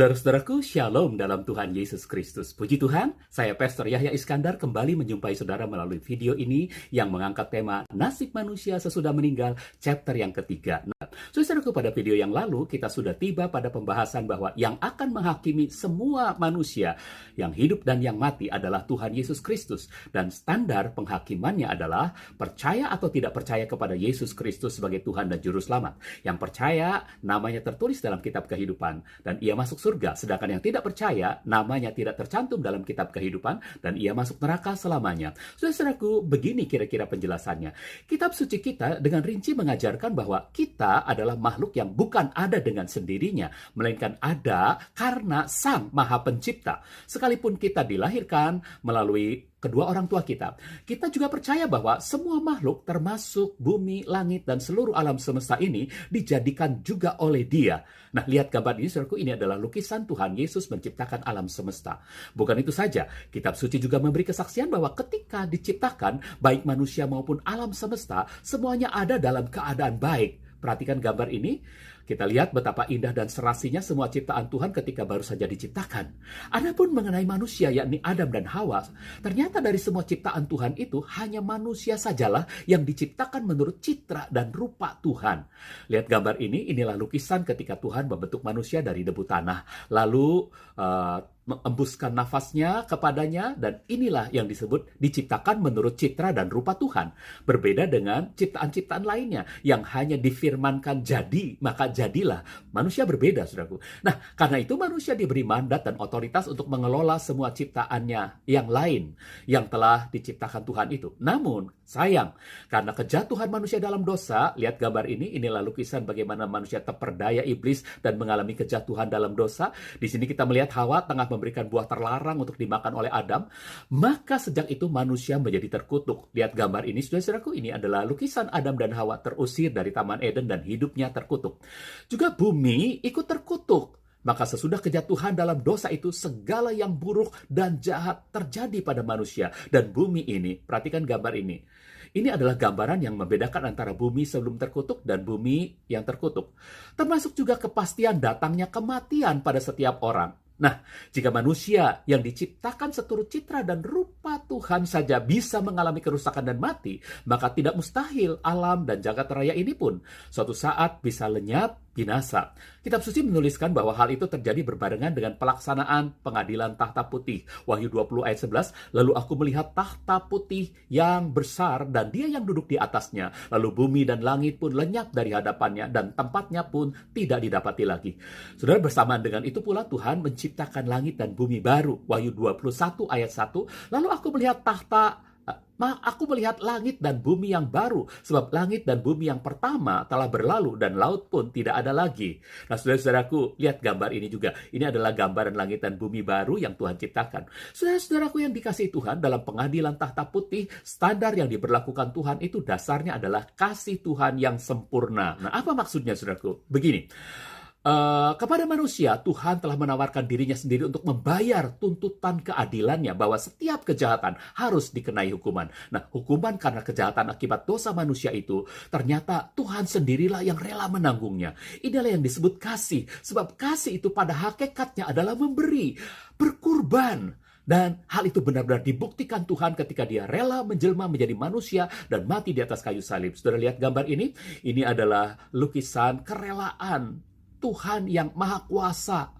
Saudara-saudaraku, Shalom dalam Tuhan Yesus Kristus. Puji Tuhan, saya Pastor Yahya Iskandar kembali menjumpai saudara melalui video ini yang mengangkat tema Nasib Manusia Sesudah Meninggal, chapter yang ketiga. Nah, saudaraku, pada video yang lalu kita sudah tiba pada pembahasan bahwa yang akan menghakimi semua manusia yang hidup dan yang mati adalah Tuhan Yesus Kristus. Dan standar penghakimannya adalah percaya atau tidak percaya kepada Yesus Kristus sebagai Tuhan dan Juru Selamat. Yang percaya, namanya tertulis dalam kitab kehidupan dan ia masuk surga, sedangkan yang tidak percaya namanya tidak tercantum dalam kitab kehidupan dan ia masuk neraka selamanya. Saudaraku, begini kira-kira penjelasannya. Kitab suci kita dengan rinci mengajarkan bahwa kita adalah makhluk yang bukan ada dengan sendirinya, melainkan ada karena Sang Maha Pencipta. Sekalipun kita dilahirkan melalui kedua orang tua kita, kita juga percaya bahwa semua makhluk termasuk bumi, langit, dan seluruh alam semesta ini dijadikan juga oleh Dia. Nah, lihat gambar ini, saudaraku, ini adalah lukisan Tuhan Yesus menciptakan alam semesta. Bukan itu saja, kitab suci juga memberi kesaksian bahwa ketika diciptakan, baik manusia maupun alam semesta, semuanya ada dalam keadaan baik. Perhatikan gambar ini. Kita lihat betapa indah dan serasinya semua ciptaan Tuhan ketika baru saja diciptakan. Adapun mengenai manusia, yakni Adam dan Hawa, ternyata dari semua ciptaan Tuhan itu hanya manusia sajalah yang diciptakan menurut citra dan rupa Tuhan. Lihat gambar ini, inilah lukisan ketika Tuhan membentuk manusia dari debu tanah. Lalu mengembuskan nafasnya kepadanya, dan inilah yang disebut diciptakan menurut citra dan rupa Tuhan. Berbeda dengan ciptaan-ciptaan lainnya yang hanya difirmankan jadi, maka jadilah. Manusia berbeda, saudaraku. Nah, karena itu manusia diberi mandat dan otoritas untuk mengelola semua ciptaannya yang lain yang telah diciptakan Tuhan itu. Namun, sayang, karena kejatuhan manusia dalam dosa, lihat gambar ini, inilah lukisan bagaimana manusia terperdaya iblis dan mengalami kejatuhan dalam dosa. Di sini kita melihat Hawa tengah memberikan buah terlarang untuk dimakan oleh Adam. Maka sejak itu manusia menjadi terkutuk. Lihat gambar ini, saudara-saudaraku, ini adalah lukisan Adam dan Hawa terusir dari Taman Eden dan hidupnya terkutuk. Juga bumi ikut terkutuk. Maka sesudah kejatuhan dalam dosa itu, segala yang buruk dan jahat terjadi pada manusia. Dan bumi ini, perhatikan gambar ini. Ini adalah gambaran yang membedakan antara bumi sebelum terkutuk dan bumi yang terkutuk. Termasuk juga kepastian datangnya kematian pada setiap orang. Nah, jika manusia yang diciptakan seturut citra dan rupa Tuhan saja bisa mengalami kerusakan dan mati, maka tidak mustahil alam dan jagat raya ini pun suatu saat bisa lenyap, binasa. Kitab suci menuliskan bahwa hal itu terjadi berbarengan dengan pelaksanaan pengadilan tahta putih. Wahyu 20 ayat 11, lalu aku melihat tahta putih yang besar dan dia yang duduk di atasnya. Lalu bumi dan langit pun lenyap dari hadapannya dan tempatnya pun tidak didapati lagi. Saudara, bersamaan dengan itu pula Tuhan menciptakan langit dan bumi baru. Wahyu 21 ayat 1, lalu aku melihat aku melihat langit dan bumi yang baru, sebab langit dan bumi yang pertama telah berlalu dan laut pun tidak ada lagi. Nah, saudara-saudaraku, lihat gambar ini juga. Ini adalah gambaran langit dan bumi baru yang Tuhan ciptakan. Saudara-saudaraku yang dikasihi Tuhan, dalam pengadilan tahta putih, standar yang diberlakukan Tuhan itu dasarnya adalah kasih Tuhan yang sempurna. Nah, apa maksudnya, saudaraku? Begini. Kepada manusia, Tuhan telah menawarkan dirinya sendiri untuk membayar tuntutan keadilannya bahwa setiap kejahatan harus dikenai hukuman. Nah, hukuman karena kejahatan akibat dosa manusia itu, ternyata Tuhan sendirilah yang rela menanggungnya. Inilah yang disebut kasih, sebab kasih itu pada hakikatnya adalah memberi, berkurban. Dan hal itu benar-benar dibuktikan Tuhan ketika dia rela menjelma menjadi manusia dan mati di atas kayu salib. Saudara, lihat gambar ini. Ini adalah lukisan kerelaan Tuhan yang Maha Kuasa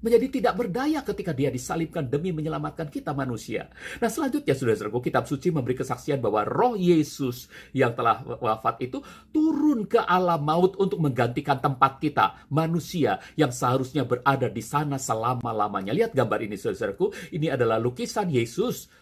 menjadi tidak berdaya ketika dia disalibkan demi menyelamatkan kita manusia. Nah, selanjutnya, saudara-saudaraku, kitab suci memberi kesaksian bahwa roh Yesus yang telah wafat itu turun ke alam maut untuk menggantikan tempat kita, manusia yang seharusnya berada di sana selama-lamanya. Lihat gambar ini, saudara-saudaraku, ini adalah lukisan Yesus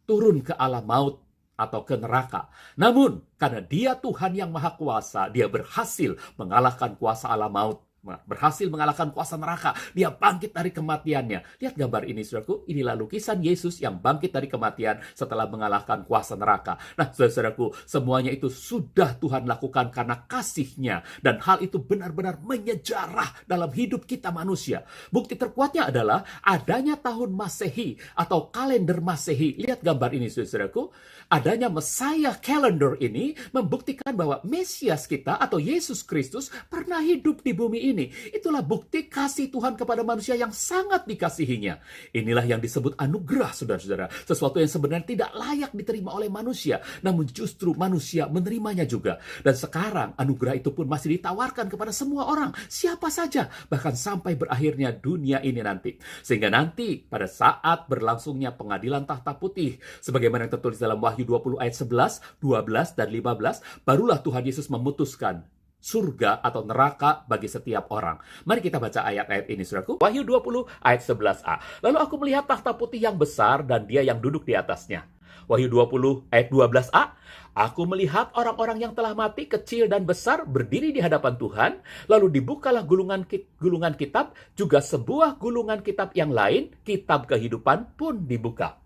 turun ke alam maut atau ke neraka. Namun, karena dia Tuhan yang Maha Kuasa, dia berhasil mengalahkan kuasa alam maut, berhasil mengalahkan kuasa neraka. Dia bangkit dari kematiannya. Lihat gambar ini, saudaraku. Inilah lukisan Yesus yang bangkit dari kematian setelah mengalahkan kuasa neraka. Nah, saudaraku, semuanya itu sudah Tuhan lakukan karena kasih-Nya. Dan hal itu benar-benar menyejarah dalam hidup kita manusia. Bukti terkuatnya adalah adanya tahun Masehi atau kalender Masehi. Lihat gambar ini, saudaraku. Adanya Messiah Calendar ini membuktikan bahwa Mesias kita atau Yesus Kristus pernah hidup di bumi ini. Itulah bukti kasih Tuhan kepada manusia yang sangat dikasihinya. Inilah yang disebut anugerah, saudara-saudara. Sesuatu yang sebenarnya tidak layak diterima oleh manusia, namun justru manusia menerimanya juga. Dan sekarang anugerah itu pun masih ditawarkan kepada semua orang, siapa saja, bahkan sampai berakhirnya dunia ini nanti. Sehingga nanti pada saat berlangsungnya pengadilan tahta putih, sebagaimana yang tertulis dalam Wahyu 20 ayat 11, 12, dan 15, barulah Tuhan Yesus memutuskan surga atau neraka bagi setiap orang. Mari kita baca ayat-ayat ini, saudaraku. Wahyu 20 ayat 11a. Lalu aku melihat tahta putih yang besar dan dia yang duduk di atasnya. Wahyu 20 ayat 12a. Aku melihat orang-orang yang telah mati, kecil dan besar, berdiri di hadapan Tuhan. Lalu dibukalah gulungan kitab, juga sebuah gulungan kitab yang lain, kitab kehidupan pun dibuka.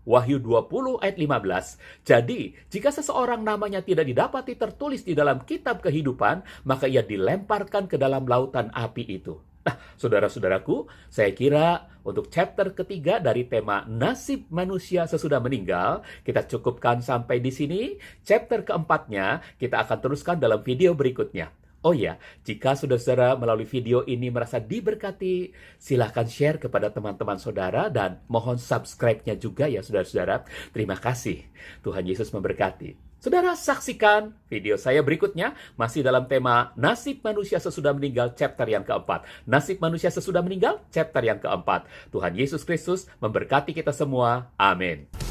Wahyu 20 ayat 15. Jadi, jika seseorang namanya tidak didapati tertulis di dalam kitab kehidupan, maka ia dilemparkan ke dalam lautan api itu. Nah, saudara-saudaraku, saya kira untuk chapter ketiga dari tema nasib manusia sesudah meninggal, kita cukupkan sampai di sini. Chapter keempatnya kita akan teruskan dalam video berikutnya. Oh ya, jika saudara-saudara melalui video ini merasa diberkati, silahkan share kepada teman-teman saudara dan mohon subscribe-nya juga ya saudara-saudara. Terima kasih. Tuhan Yesus memberkati. Saudara saksikan video saya berikutnya masih dalam tema nasib manusia sesudah meninggal chapter yang keempat. Nasib manusia sesudah meninggal chapter yang keempat. Tuhan Yesus Kristus memberkati kita semua. Amin.